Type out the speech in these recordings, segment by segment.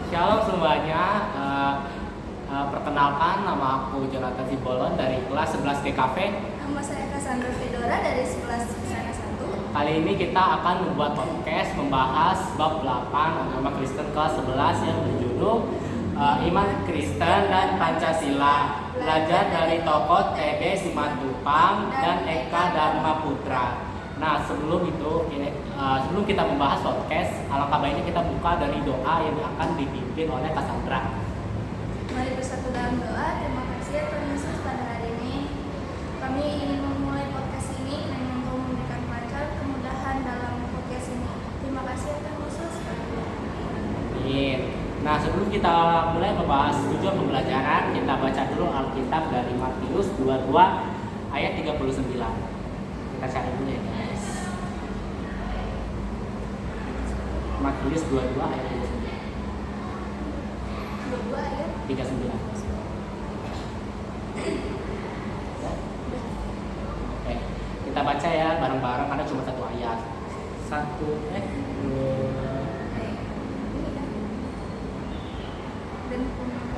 Shalom semuanya. Perkenalkan, nama aku Jonathan Sibolon dari kelas 11 GKV. Nama saya Cassandra Fedora dari 11 Sana 1. Kali ini kita akan membuat podcast membahas bab 8 agama Kristen kelas 11 yang berjudul Iman Kristen dan Pancasila. Belajar dari tokoh TB Simatupang dan Eka Dharma Putra. Nah, sebelum kita membahas podcast, alangkah baiknya kita buka dari doa yang akan dipimpin oleh Cassandra. Mari bersatu dalam doa. Terima kasih ya Tuhan Yesus pada hari ini. Kami ingin memulai podcast ini dengan Engkau memberikan lancar kemudahan dalam podcast ini. Terima kasih ya Tuhan Yesus. Amin. Nah, sebelum kita mulai membahas tujuan pembelajaran, kita baca dulu Alkitab dari Matius 22 ayat 39. Kita cari dulu ya guys. Matius 22 ayat 22 ayat 39. Oke, kita baca ya bareng-bareng karena cuma satu ayat.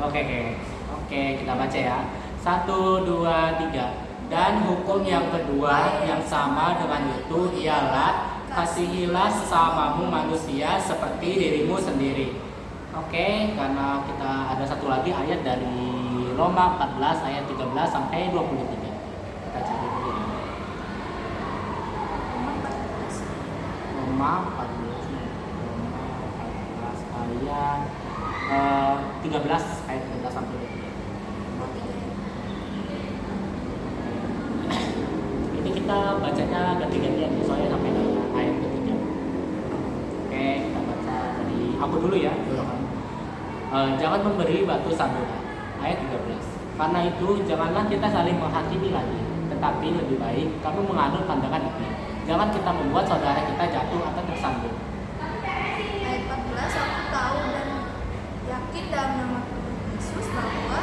Oke, kita baca ya. 1, 2, 3. Dan hukum yang kedua yang sama dengan itu ialah kasihilah sesamamu manusia seperti dirimu sendiri. Oke, karena kita ada satu lagi ayat dari Roma 14 ayat 13 sampai 23. Kita cari dulu ya. Roma 14 ayat 13 ayat 13 sampai 23. Ini kita bacanya ganti-gantian soalnya sampai ayat ketiga. Oke, kita baca dari aku dulu ya. Jangan memberi batu sandungan. Ayat 13. Karena itu janganlah kita saling menghakimi lagi, tetapi lebih baik kamu menganut pandangan ini. Jangan kita membuat saudara kita jatuh atau tersandung. Ayat 14, aku tahu dan yakin dalam nama Tuhan Yesus bahwa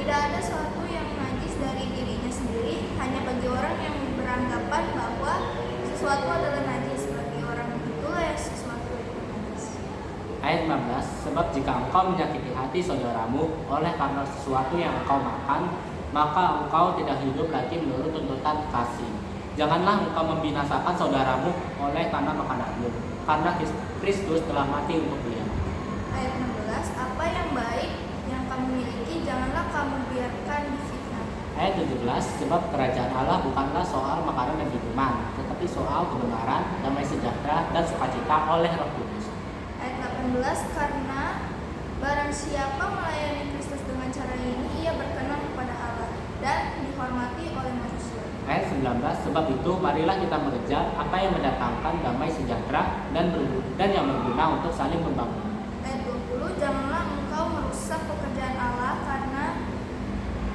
tidak ada sesuatu yang najis dari dirinya sendiri, hanya bagi orang yang beranggapan bahwa sesuatu adalah najis, bagi orang itulah yang sesuatu itu najis. Ayat 15, sebab jika engkau menyakiti hati saudaramu oleh karena sesuatu yang engkau makan, maka engkau tidak hidup lagi menurut tuntutan kasih. Janganlah engkau membinasakan saudaramu oleh karena makananmu, karena Kristus telah mati untuk dia. Ayat 16, apa yang baik yang kamu miliki, janganlah kamu biarkan difitnah. Ayat 17, sebab kerajaan Allah bukanlah soal makanan dan minuman, tetapi soal kebenaran, damai sejahtera, dan sukacita oleh Roh Kudus. Ayat 18, karena barang siapa melayani Kristus dengan cara ini, ia berkenan kepada Allah dan dihormati oleh manusia. Ayat 19, sebab itu marilah kita mengejar apa yang mendatangkan damai sejahtera dan yang berguna untuk saling membangun. Ayat 20, janganlah engkau merusak pekerjaan Allah karena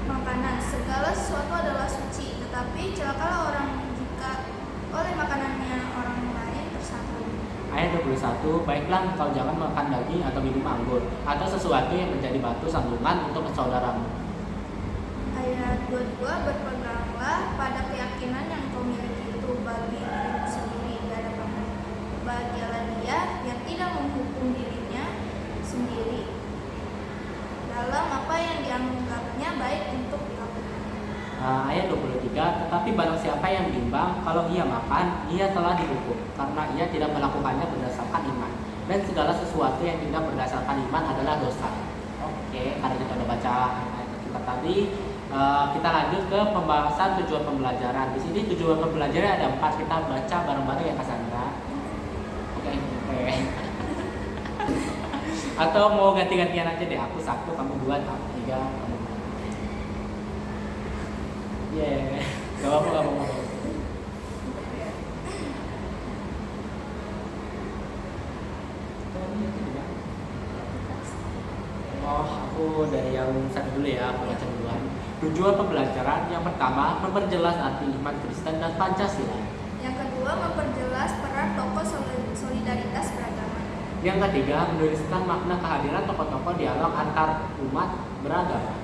makanan. Segala sesuatu adalah suci, tetapi celakalah orang jika oleh makanannya orang lain tersandung. Ayat 21, baiklah engkau jangan makan daging atau minum anggur, atau sesuatu yang menjadi batu sandungan untuk saudaramu. Ayat 22, berpeganglah pada keyakinan yang kau miliki itu bagi dirimu sendiri di hadapan Allah. Bahagialah dia yang tidak menghukum dirinya sendiri dalam apa yang dianggapnya baik untuk dilakukan. Ayat 23, tetapi barang siapa yang bimbang kalau ia makan, ia telah dihukum, karena ia tidak melakukannya berdasarkan iman. Dan segala sesuatu yang tidak berdasarkan iman adalah dosa. Oke, karena kita udah baca ayat kita tadi, kita lanjut ke pembahasan tujuan pembelajaran. Di sini tujuan pembelajaran ada 4, kita baca bareng-bareng ya Cassandra. Oke. Atau mau ganti-gantian aja deh, aku 1, kamu 2, kamu 3, kamu 4. Gak apa-apa. Aku dari yang satu dulu ya, aku baca duluan. Tujuan pembelajaran yang pertama, memperjelas arti iman Kristen dan Pancasila. Yang kedua, memperjelas peran tokoh solidaritas beragama. Yang ketiga, menuliskan makna kehadiran tokoh-tokoh dialog antar umat beragama.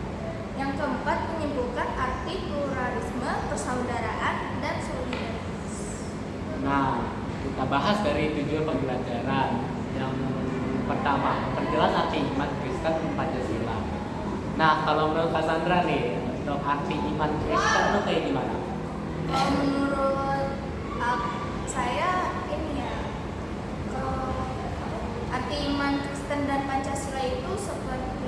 Yang keempat, menyimpulkan arti pluralisme, persaudaraan, dan solidaritas. Nah, kita bahas dari tujuan pembelajaran. Yang Pertama, memperjelas arti iman Kristen dan Pancasila. Nah, kalau menurut Cassandra nih, untuk arti iman Kristen itu kayak gimana? Kalau menurut saya ini ya, kalau arti iman Kristen dan Pancasila itu seperti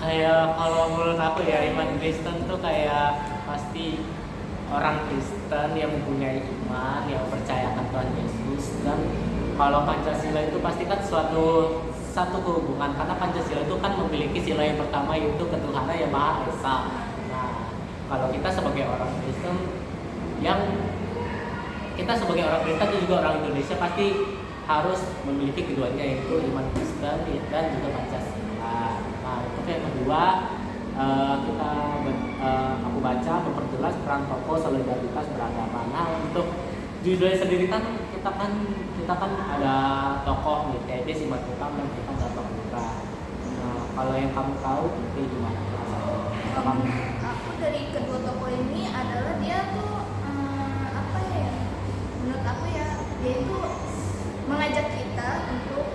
Kayak kalau menurut aku ya, iman Kristen tuh kayak pasti orang Kristen yang mempunyai iman, yang percayakan Tuhan Yesus. Dan kalau Pancasila itu pasti kan satu kehubungan, karena Pancasila itu kan memiliki sila yang pertama, yaitu ketuhanan yang Maha Esa. Nah, kalau kita sebagai orang Kristen dan juga orang Indonesia pasti harus memiliki keduanya, yaitu iman Kristen dan juga Pancasila. Nah, untuk yang kedua, aku baca memperjelas peran tokoh solidaritas beragama. Nah, untuk judulnya sendiri kan kita kan ada tokoh nih, TB Simatupang dan kita Gatot Putra. Nah, kalau yang kamu tahu itu gimana? aku dari kedua tokoh ini adalah dia tuh apa ya? Menurut aku ya, dia itu mengajak kita untuk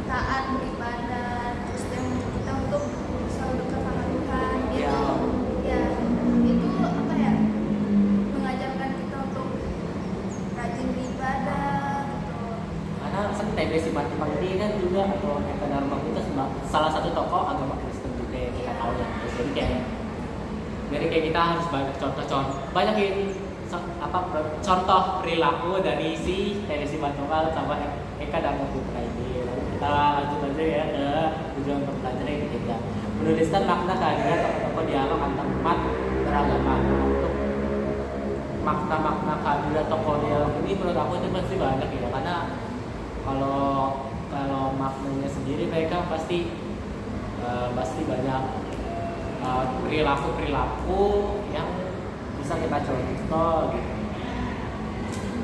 taat beribadah, terus dia mengajak kita untuk selalu dekat sama Tuhan. Dia itu apa ya? Mengajarkan kita untuk rajin beribadah gitu. Karena kan TB Simatupang ini kan juga atau Eka Dharma itu salah satu tokoh agama Kristen juga yang kita tahu ya. Jadi kayak kita harus banyak contoh perilaku dari si TB Simatupang sama Eka Dharma Putra ini. Lalu kita lanjut aja ya ke tujuan pembelajaran yang ketiga, menuliskan makna kehadiran tokoh-tokoh dialog antar umat beragama. Untuk makna-makna kehadiran tokoh dialog ini menurut aku itu pasti banyak ya, karena kalau maknanya sendiri mereka pasti banyak perilaku yang bisa kita contoh gitu.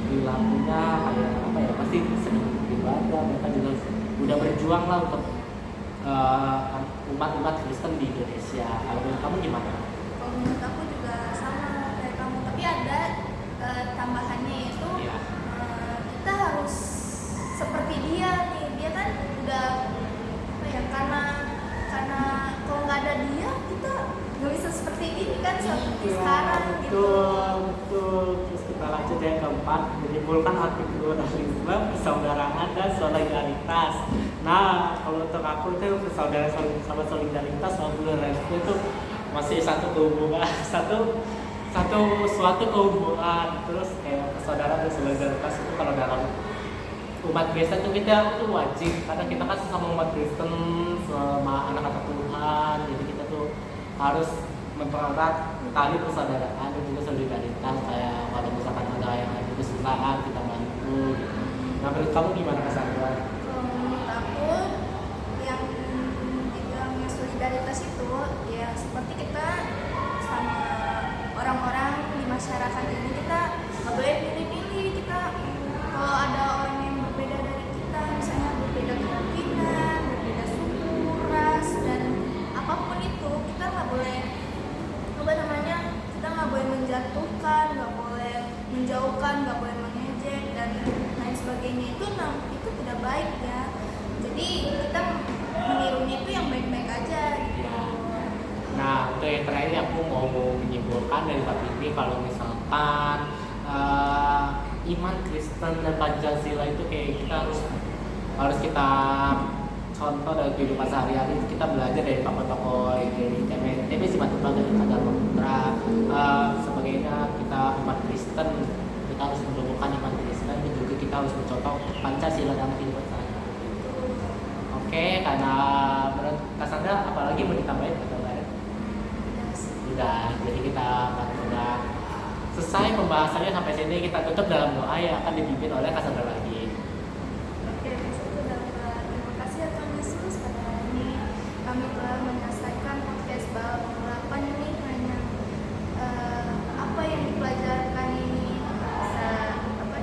Perilakunya kayak apa ya, pasti sering beribadah, mereka juga udah berjuang lah untuk umat-umat Kristen di Indonesia. Kalau menurut kamu gimana? Kalau menurut aku juga sama kayak kamu, tapi ada tambahannya itu kita harus seperti dia nih. Dia kan udah apa ya, karena kalau nggak ada dia kita nggak bisa seperti ini kan, seperti sekarang gitu. Betul. Terus kita lanjut yang keempat, menimbulkan arti pluralisme, persaudaraan dan solidaritas. Nah, kalau untuk aku itu persaudaraan sama solidaritas sama pluralisme itu masih satu kehubungan, suatu kehubungan. Terus kayak persaudaraan dan solidaritas itu kalau dalam umat Kristen itu kita tuh wajib, karena kita kan sesama umat Kristen, sama anak-anak Tuhan, jadi kita tuh harus mempererat tali persaudaraan dan juga solidaritas. Kayak kalau misalkan ada yang lagi kesulitan kita bantu gitu. Nah, menurut kamu gimana, Cassandra? Menurut aku yang dibilangnya solidaritas itu ya seperti kita sama orang-orang di masyarakat ini, kita nggak boleh pilih-pilih. Kita kalau ada orang yang berbeda dari kita, misalnya berbeda keyakinan, berbeda suku, ras, dan apapun itu, kita nggak boleh kita nggak boleh menjatuhkan, nggak boleh menjauhkan, nggak boleh mengejek dan lain sebagainya. Itu tidak baik ya. Jadi kita menirunya itu yang baik-baik aja gitu. Ya. Nah, untuk yang terakhir aku mau menyimpulkan dari bab ini, kalau misalkan iman Kristen dan Pancasila itu kayak kita harus kita contoh dari kehidupan sehari-hari. Kita belajar dari tokoh-tokoh dari TB Simatupang dan Eka Dharma Putra. Sebagainya kita umat Kristen, kita harus menumbuhkan iman Kristen dan juga kita harus mencontoh Pancasila dalam kehidupan sehari-hari. Oke, karena menurut Cassandra apalagi mau ditambahin atau enggak ada? Udah, jadi kita udah selesai pembahasannya sampai sini. Kita tutup dalam doa yang akan dipimpin oleh Cassandra lagi. Terima kasih ya Tuhan Yesus, pada hari ini kami telah menyelesaikan podcast bab 8 ini. Hanya apa yang dipelajarkan ini bisa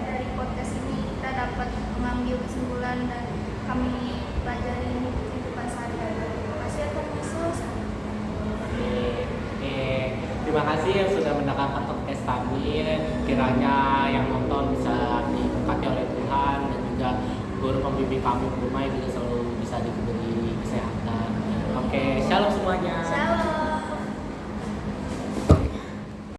dari podcast ini kita dapat mengambil kesimpulan dan kami pelajari ini di kehidupan sehari-hari. Terima kasih ya Tuhan Yesus. Oke. Terima kasih yang sudah mendengarkan podcast kami. Kiranya yang nonton bisa diberkati oleh Tuhan, dan juga guru pembimbing kami di rumah juga selalu bisa diberkati